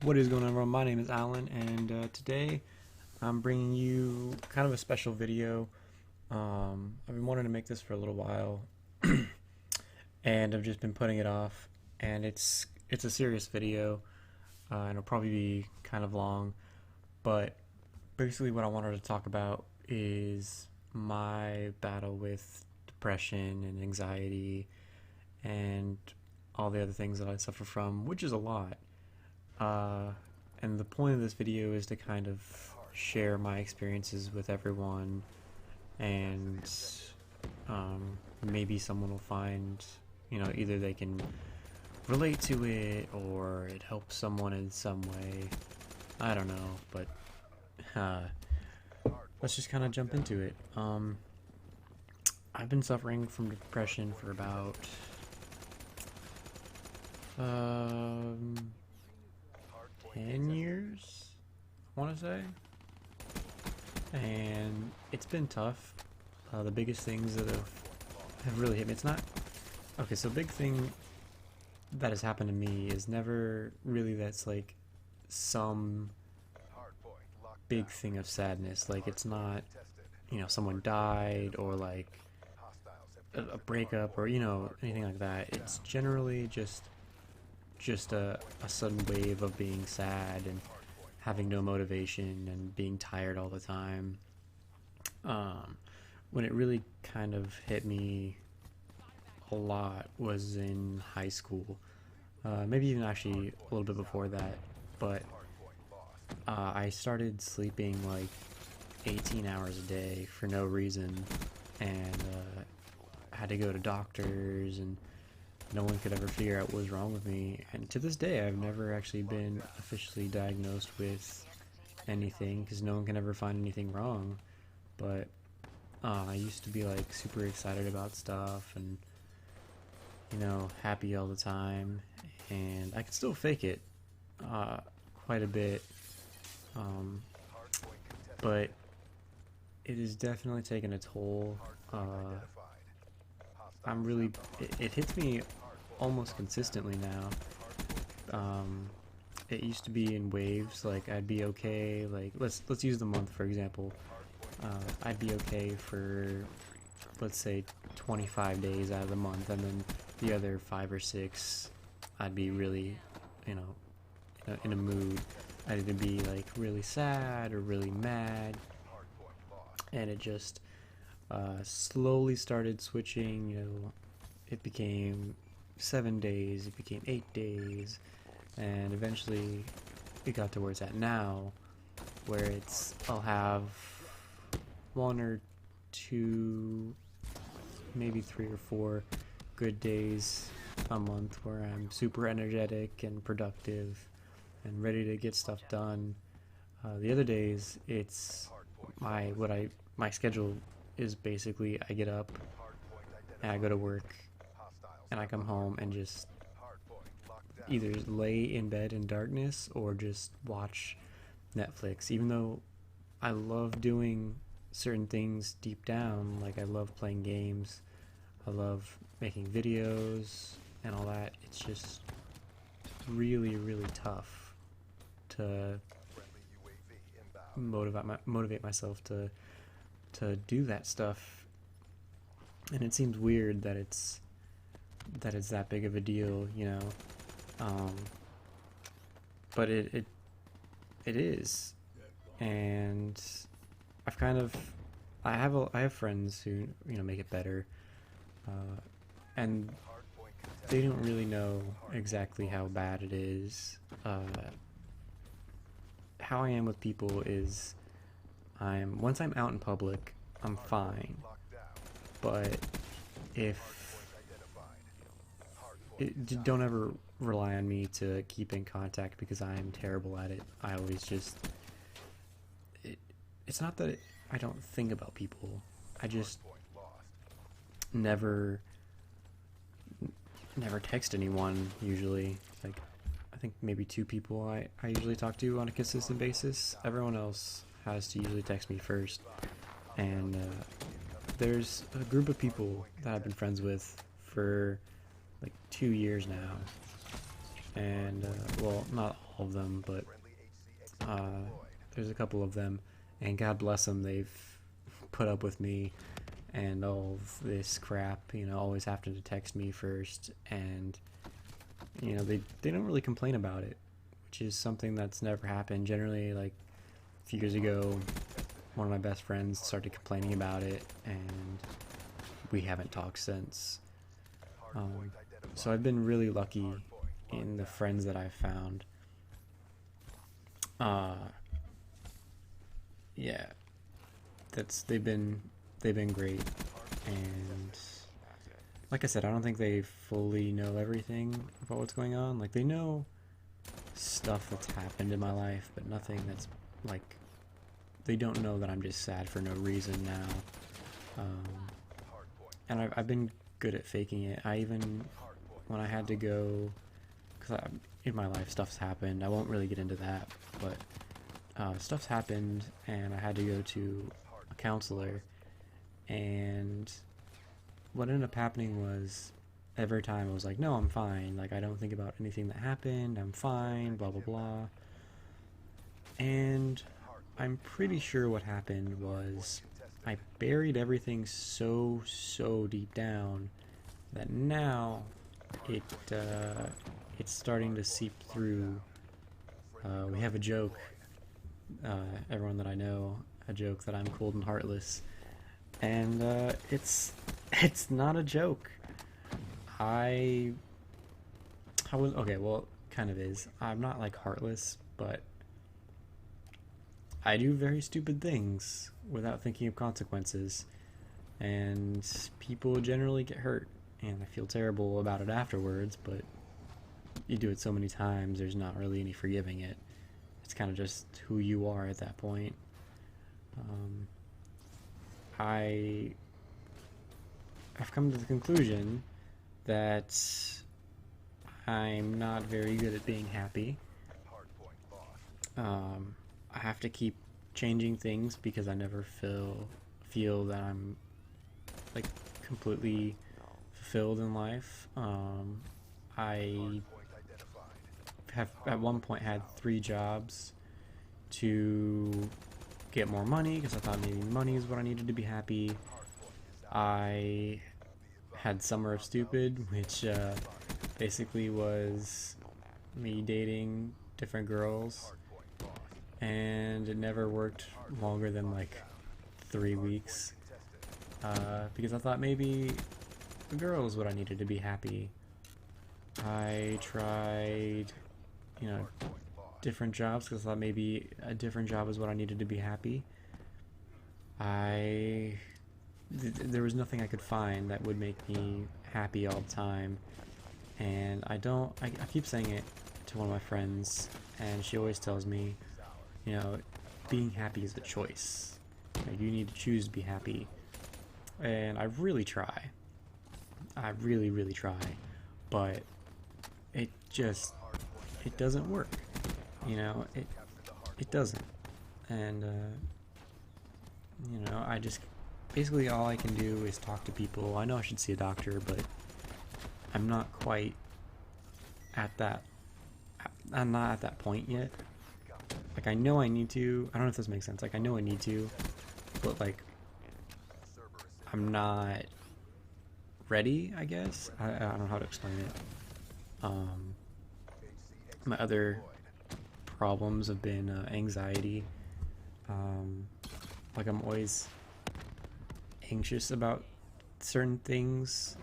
What is going on, everyone? My name is Alan, and today I'm bringing you kind of a special video. I've been wanting to make this for a little while, and I've just been putting it off. And it's a serious video, and it'll probably be kind of long. But basically, what I wanted to talk about is my battle with depression and anxiety, and all the other things that I suffer from, which is a lot. Uh, and the point of this video is to kind of share my experiences with everyone, and maybe someone will find, either they can relate to it or it helps someone in some way. I don't know, but uh, let's just kind of jump into it. I've been suffering from depression for about um, 10 years, I want to say. And it's been tough. The biggest things that have really hit me, it's not... Okay, so big thing that has happened to me is never really that's like some big thing of sadness. Like, it's not, someone died or like a breakup or, anything like that. It's generally just a sudden wave of being sad and having no motivation and being tired all the time. When it really kind of hit me a lot was in high school, maybe even actually a little bit before that, but I started sleeping like 18 hours a day for no reason, and had to go to doctors, and no one could ever figure out what was wrong with me. And to this day, I've never actually been officially diagnosed with anything because no one can ever find anything wrong. But I used to be like super excited about stuff and, happy all the time. And I could still fake it quite a bit. But it has definitely taken a toll. It hits me almost consistently now. It used to be in waves. Like, I'd be okay. Like, let's use the month for example. I'd be okay for, let's say, 25 days out of the month, and then the other 5 or 6, I'd be really, in a mood. I'd either be like really sad or really mad, and it just slowly started switching. It became 7 days, it became 8 days, and eventually it got to where it's at now, where I'll have 1 or 2, maybe 3 or 4 good days a month where I'm super energetic and productive and ready to get stuff done. The other days, it's my schedule is basically I get up and I go to work and I come home and just either lay in bed in darkness or just watch Netflix. Even though I love doing certain things deep down, like I love playing games, I love making videos and all that, it's just really, really tough to motivate myself to do that stuff. And it seems weird that it's that big of a deal, um, but it is. And I have friends who make it better, and they don't really know exactly how bad it is. How I am with people is once I'm out in public, I'm fine, but if don't ever rely on me to keep in contact because I am terrible at it. I always just it's not that I don't think about people. I just never text anyone usually. Like, I think maybe 2 people I usually talk to on a consistent basis. Everyone else has to usually text me first. And there's a group of people that I've been friends with for like 2 years now, and well, not all of them, but there's a couple of them, and God bless them, they've put up with me and all of this crap, you know, always having to text me first, and you know, they don't really complain about it, which is something that's never happened. Generally, like a few years ago, one of my best friends started complaining about it, and we haven't talked since. So I've been really lucky in the friends that I've found. Yeah, they've been great, and like I said, I don't think they fully know everything about what's going on. Like, they know stuff that's happened in my life, but nothing that's like, they don't know that I'm just sad for no reason now. And I've been good at faking it. I even, when I had to go, because in my life stuff's happened, I won't really get into that, but stuff's happened, and I had to go to a counselor, and what ended up happening was, every time I was like, no, I'm fine, like, I don't think about anything that happened, I'm fine, blah blah blah. And I'm pretty sure what happened was I buried everything so deep down that now it's starting to seep through. We have a joke, everyone that I know, a joke that I'm cold and heartless, and it's not a joke. I was okay. Well, kind of is. I'm not like heartless, but I do very stupid things without thinking of consequences, and people generally get hurt, and I feel terrible about it afterwards, but you do it so many times, there's not really any forgiving it. It's kind of just who you are at that point. I've come to the conclusion that I'm not very good at being happy. I have to keep changing things because I never feel that I'm like completely fulfilled in life. I have at one point had 3 jobs to get more money because I thought maybe money is what I needed to be happy. I had Summer of Stupid, which basically was me dating different girls, and it never worked longer than like 3 weeks because I thought maybe the girl is what I needed to be happy. I tried, you know, different jobs because I thought maybe a different job is what I needed to be happy. There was nothing I could find that would make me happy all the time, and I keep saying it to one of my friends, and she always tells me, you know, being happy is a choice. You need to choose to be happy, and I really try. I really try, but it doesn't work. You know, it doesn't, and you know, I just basically all I can do is talk to people. I know I should see a doctor, but I'm not quite at that. I'm not at that point yet. Like, I know I need to. I don't know if this makes sense. Like, I know I need to, but like, I'm not ready, I guess. I don't know how to explain it. My other problems have been anxiety. Like, I'm always anxious about certain things.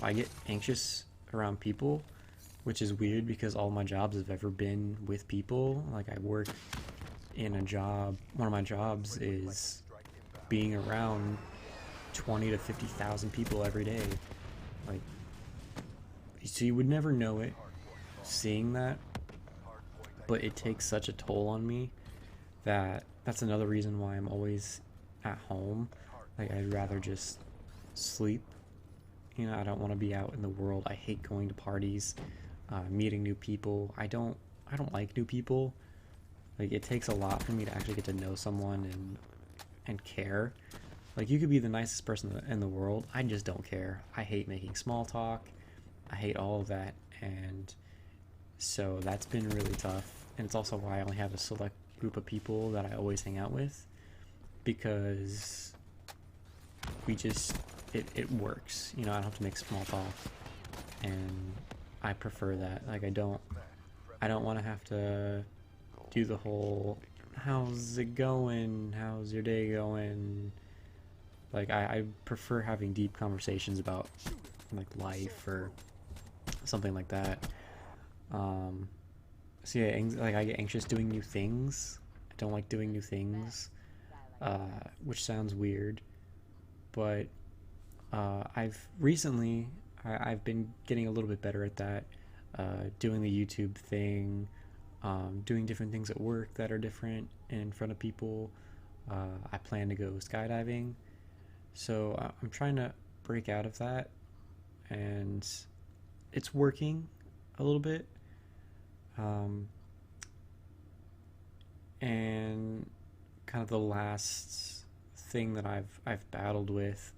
I get anxious around people, which is weird because all my jobs have ever been with people. Like, I work in a job. One of my jobs is being around 20 to 50,000 people every day. Like, so you would never know it seeing that, but it takes such a toll on me that that's another reason why I'm always at home. Like, I'd rather just sleep. You know, I don't want to be out in the world. I hate going to parties, meeting new people. I don't like new people. Like, it takes a lot for me to actually get to know someone and care. Like, you could be the nicest person in the world. I just don't care. I hate making small talk. I hate all of that. And so that's been really tough. and it's also why I only have a select group of people that I always hang out with, because we just, it works. You know, I don't have to make small talk, and I prefer that. Like, I don't want to have to do the whole, how's it going? How's your day going? Like, I prefer having deep conversations about, like, life or something like that. So yeah, like, I get anxious doing new things. I don't like doing new things, which sounds weird, but I've been getting a little bit better at that, doing the YouTube thing, doing different things at work that are different in front of people. I plan to go skydiving, so I'm trying to break out of that, and it's working a little bit. And kind of the last thing that I've battled with.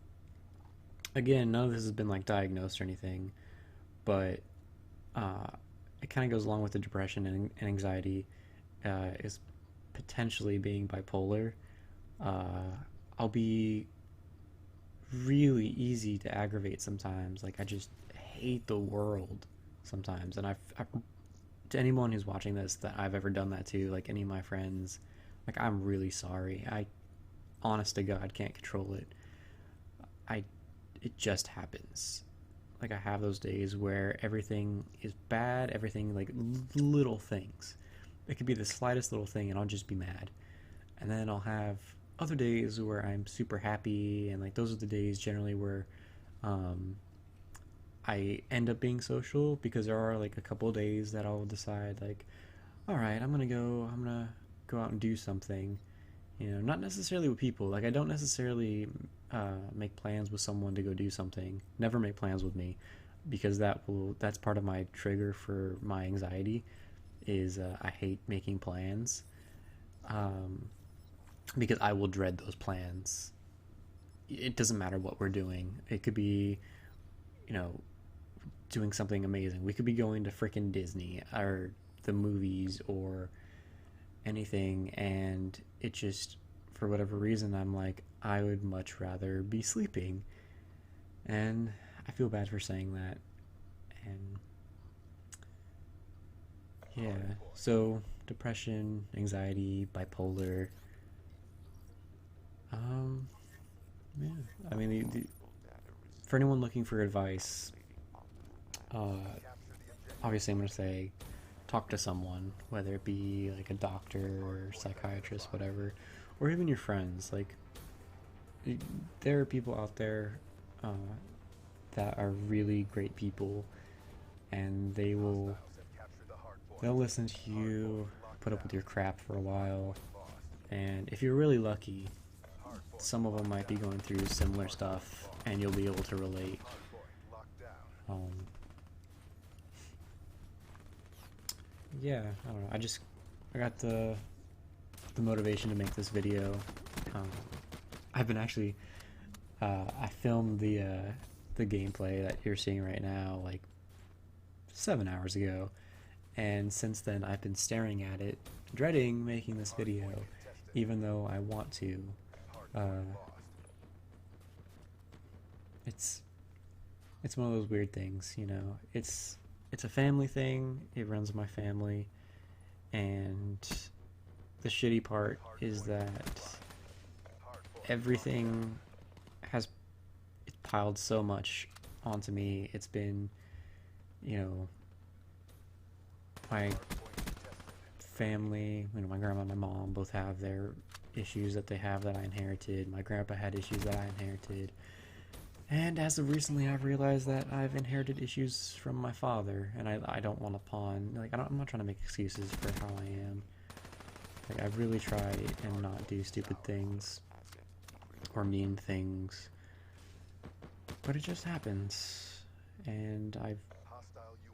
Again, none of this has been like diagnosed or anything, but it kind of goes along with the depression and anxiety. Is potentially being bipolar. I'll be really easy to aggravate sometimes. Like, I just hate the world sometimes, and to anyone who's watching this that I've ever done that to, like any of my friends, like, I'm really sorry. I, honest to God, can't control it. It just happens. Like, I have those days where everything is bad, everything, like, little things. It could be the slightest little thing, and I'll just be mad. And then I'll have other days where I'm super happy, and, like, those are the days generally where I end up being social, because there are, like, a couple of days that I'll decide, like, all right, I'm gonna go out and do something. You know, not necessarily with people. Like, I don't necessarily make plans with someone to go do something. Never make plans with me, because that's part of my trigger for my anxiety. Is I hate making plans, because I will dread those plans. It doesn't matter what we're doing. It could be, you know, doing something amazing. We could be going to frickin' Disney or the movies or anything, and it just, for whatever reason, I'm like, I would much rather be sleeping. And I feel bad for saying that. And yeah, so depression, anxiety, bipolar. Yeah, I mean, for anyone looking for advice, obviously I'm going to say talk to someone, whether it be like a doctor or psychiatrist, whatever, or even your friends. Like, there are people out there that are really great people, and they'll listen to you, put up with your crap for a while, and if you're really lucky, some of them might be going through similar stuff, and you'll be able to relate. Yeah, I don't know. I got the motivation to make this video. I've been actually, I filmed the gameplay that you're seeing right now like 7 hours ago, and since then I've been staring at it, dreading making this video, even though I want to. It's one of those weird things, you know. It's a family thing. It runs my family, and the shitty part is that everything has piled so much onto me. It's been, you know, my family, you know, my grandma and my mom both have their issues that they have that I inherited. My grandpa had issues that I inherited. And as of recently, I've realized that I've inherited issues from my father, and I don't want to pawn, like, I'm not trying to make excuses for how I am. Like, I really try and not do stupid things or mean things, but it just happens, and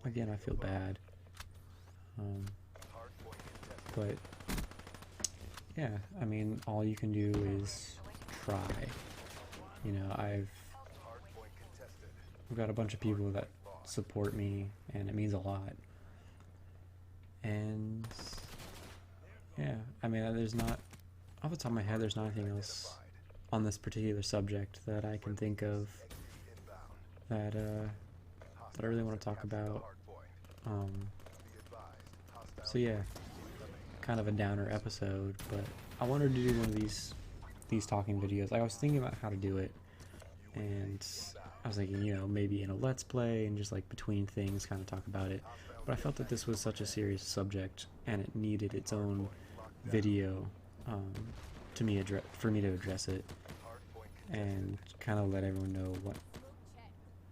again, I feel bad. But yeah, I mean, all you can do is try. You know, I've got a bunch of people that support me, and it means a lot. And yeah, I mean, there's not, off the top of my head, there's not anything else on this particular subject that I can think of that I really want to talk about. Um, so yeah, kind of a downer episode, but I wanted to do one of these talking videos. Like, I was thinking about how to do it, and I was thinking, you know, maybe in a let's play and just like between things kind of talk about it. But I felt that this was such a serious subject and it needed its own video um, for me to address it and kind of let everyone know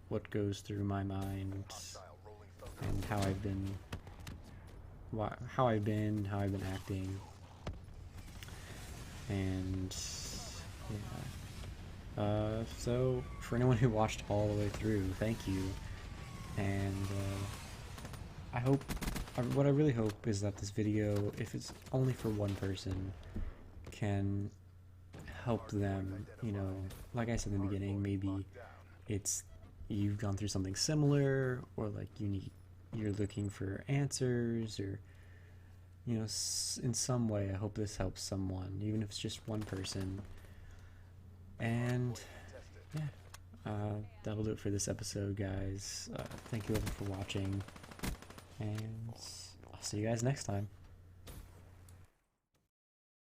what goes through my mind and how I've been how I've been acting, and yeah. So for anyone who watched all the way through, thank you, and I hope, what I really hope is that this video, if it's only for one person, can help them, you know, like I said in the beginning, maybe it's you've gone through something similar, or like you're looking for answers, or you know, in some way I hope this helps someone, even if it's just one person. And yeah, that'll do it for this episode, guys. Thank you everyone for watching, and I'll see you guys next time.